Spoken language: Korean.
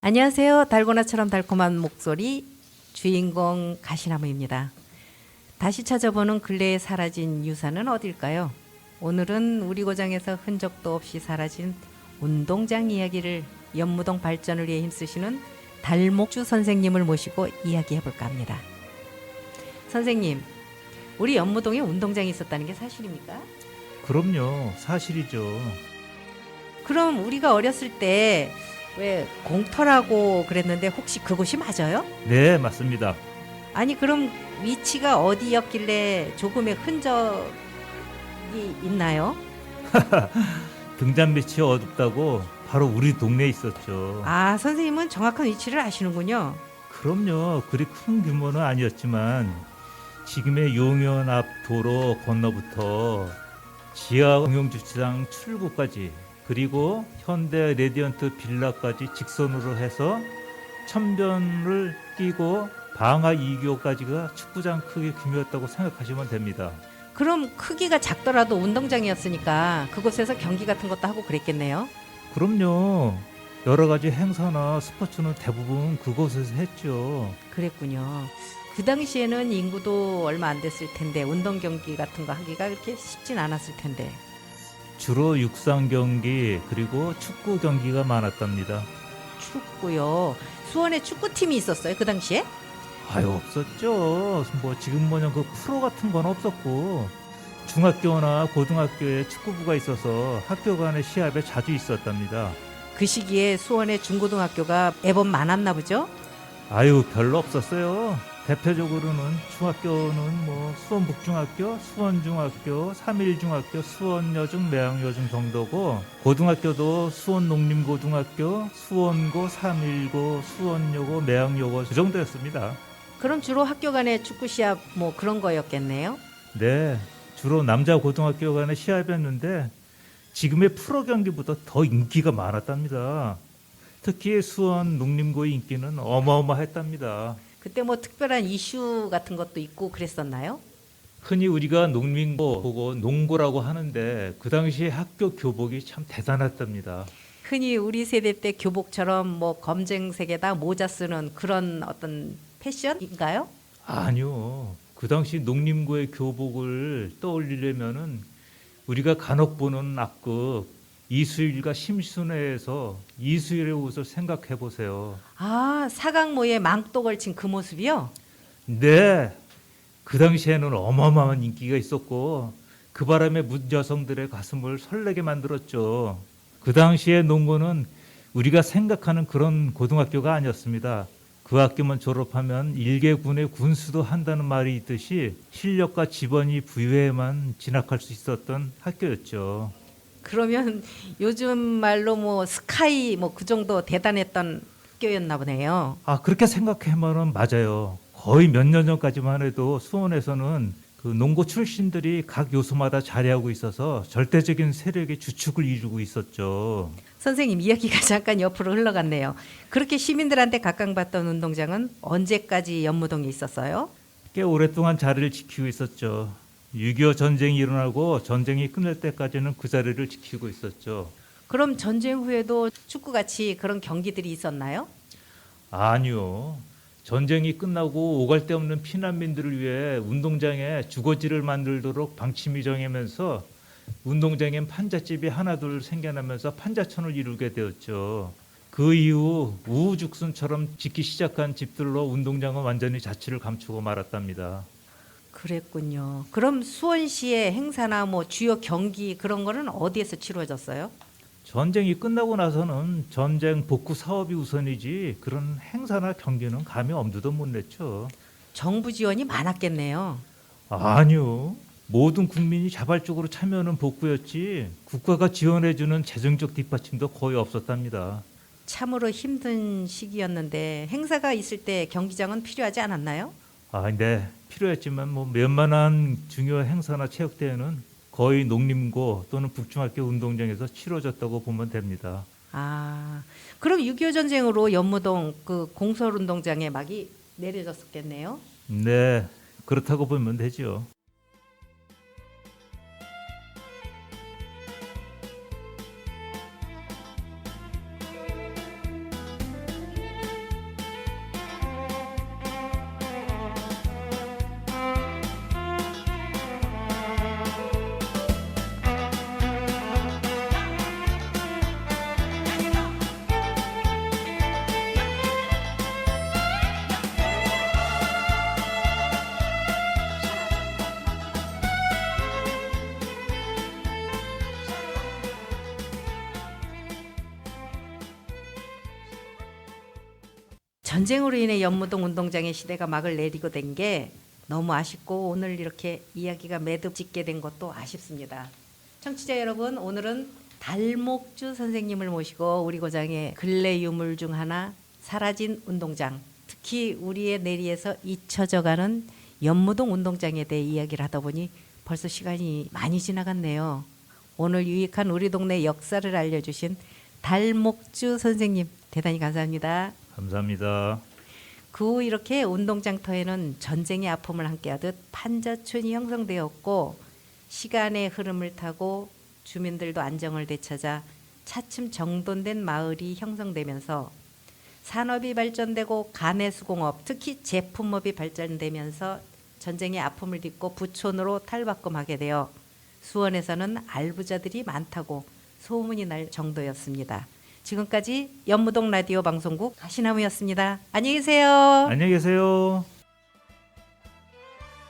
안녕하세요. 달고나처럼 달콤한 목소리 주인공 가시나무입니다. 다시 찾아보는 근래에 사라진 유산은 어딜까요? 오늘은 우리 고장에서 흔적도 없이 사라진 운동장 이야기를 연무동 발전을 위해 힘쓰시는 달목주 선생님을 모시고 이야기해볼까 합니다. 선생님, 우리 연무동에 운동장이 있었다는 게 사실입니까? 그럼요, 사실이죠. 그럼 우리가 어렸을 때 왜 공터라고 그랬는데 혹시 그곳이 맞아요? 네, 맞습니다. 아니 그럼 위치가 어디였길래 조금의 흔적이 있나요? 등잔빛이 어둡다고 바로 우리 동네에 있었죠. 아, 선생님은 정확한 위치를 아시는군요. 그럼요, 그리 큰 규모는 아니었지만 지금의 용현 앞 도로 건너부터 지하 공영주차장 출구까지, 그리고 현대 레디언트 빌라까지 직선으로 해서 천변을 끼고 방화 2교까지가 축구장 크기 규모였다고 생각하시면 됩니다. 그럼 크기가 작더라도 운동장이었으니까 그곳에서 경기 같은 것도 하고 그랬겠네요. 그럼요, 여러 가지 행사나 스포츠는 대부분 그곳에서 했죠. 그랬군요. 그 당시에는 인구도 얼마 안 됐을 텐데 운동 경기 같은 거 하기가 그렇게 쉽진 않았을 텐데. 주로 육상 경기 그리고 축구 경기가 많았답니다. 축구요. 수원에 축구팀이 있었어요, 그 당시에? 아유, 없었죠. 뭐 지금 뭐냐 그 프로 같은 건 없었고, 중학교나 고등학교에 축구부가 있어서 학교 간의 시합에 자주 있었답니다. 그 시기에 수원의 중고등학교가 애법 많았나 보죠? 아유, 별로 없었어요. 대표적으로는 중학교는 뭐 수원북중학교, 수원중학교, 삼일중학교, 수원여중, 매양여중 정도고, 고등학교도 수원농림고등학교, 수원고, 삼일고, 수원여고, 매양여고 그 정도였습니다. 그럼 주로 학교 간의 축구 시합 뭐 그런 거였겠네요. 네, 주로 남자 고등학교 간의 시합이었는데 지금의 프로 경기보다 더 인기가 많았답니다. 특히 수원 농림고의 인기는 어마어마했답니다. 그때 뭐 특별한 이슈 같은 것도 있고 그랬었나요? 흔히 우리가 농민고 보고 농고라고 하는데 그 당시에 학교 교복이 참 대단했답니다. 흔히 우리 세대 때 교복처럼 뭐 검정색에다 모자 쓰는 그런 어떤 패션인가요? 아니요, 그 당시 농림고의 교복을 떠올리려면은 우리가 간혹 보는 악극 이수일과 심순애에서 이수일의 옷을 생각해 보세요. 아, 사각모에 망토 걸친 그 모습이요? 네, 그 당시에는 어마어마한 인기가 있었고 그 바람에 문여성들의 가슴을 설레게 만들었죠. 그 당시의 농고는 우리가 생각하는 그런 고등학교가 아니었습니다. 그 학교만 졸업하면 일개군의 군수도 한다는 말이 있듯이 실력과 지번이 부여에만 진학할 수 있었던 학교였죠. 그러면 요즘 말로 뭐 스카이 뭐 그 정도 대단했던 학교였나 보네요. 아, 그렇게 생각하면 맞아요. 거의 몇 년 전까지만 해도 수원에서는 그 농고 출신들이 각 요소마다 자리하고 있어서 절대적인 세력의 주축을 이루고 있었죠. 선생님 이야기가 잠깐 옆으로 흘러갔네요. 그렇게 시민들한테 각광받던 운동장은 언제까지 연무동에 있었어요? 꽤 오랫동안 자리를 지키고 있었죠. 6.25 전쟁이 일어나고 전쟁이 끝날 때까지는 그 자리를 지키고 있었죠. 그럼 전쟁 후에도 축구같이 그런 경기들이 있었나요? 아니요. 전쟁이 끝나고 오갈 데 없는 피난민들을 위해 운동장에 주거지를 만들도록 방침이 정하면서 운동장엔 판잣집이 하나둘 생겨나면서 판잣촌을 이루게 되었죠. 그 이후 우후죽순처럼 짓기 시작한 집들로 운동장은 완전히 자취를 감추고 말았답니다. 그랬군요. 그럼 수원시의 행사나 뭐 주요 경기 그런 거는 어디에서 치러졌어요? 전쟁이 끝나고 나서는 전쟁 복구 사업이 우선이지 그런 행사나 경기는 감히 엄두도 못 냈죠. 정부 지원이 많았겠네요. 아니요. 모든 국민이 자발적으로 참여하는 복구였지 국가가 지원해주는 재정적 뒷받침도 거의 없었답니다. 참으로 힘든 시기였는데 행사가 있을 때 경기장은 필요하지 않았나요? 근데 필요했지만 뭐 웬만한 중요 행사나 체육대회는 거의 농림고 또는 북중학교 운동장에서 치러졌다고 보면 됩니다. 그럼 6.25 전쟁으로 연무동 그 공설운동장에 막이 내려졌었겠네요. 네, 그렇다고 보면 되죠. 전쟁으로 인해 연무동 운동장의 시대가 막을 내리고 된 게 너무 아쉽고 오늘 이렇게 이야기가 매듭 짓게 된 것도 아쉽습니다. 청취자 여러분, 오늘은 달목주 선생님을 모시고 우리 고장의 근래 유물 중 하나 사라진 운동장, 특히 우리의 내리에서 잊혀져가는 연무동 운동장에 대해 이야기를 하다 보니 벌써 시간이 많이 지나갔네요. 오늘 유익한 우리 동네 역사를 알려주신 달목주 선생님 대단히 감사합니다. 감사합니다. 그 후 이렇게 운동장터에는 전쟁의 아픔을 함께하듯 판자촌이 형성되었고 시간의 흐름을 타고 주민들도 안정을 되찾아 차츰 정돈된 마을이 형성되면서 산업이 발전되고 가내수공업, 특히 제품업이 발전되면서 전쟁의 아픔을 딛고 부촌으로 탈바꿈하게 되어 수원에서는 알부자들이 많다고 소문이 날 정도였습니다. 지금까지 연무동 라디오 방송국 가시나무였습니다. 안녕히 계세요. 안녕히 계세요.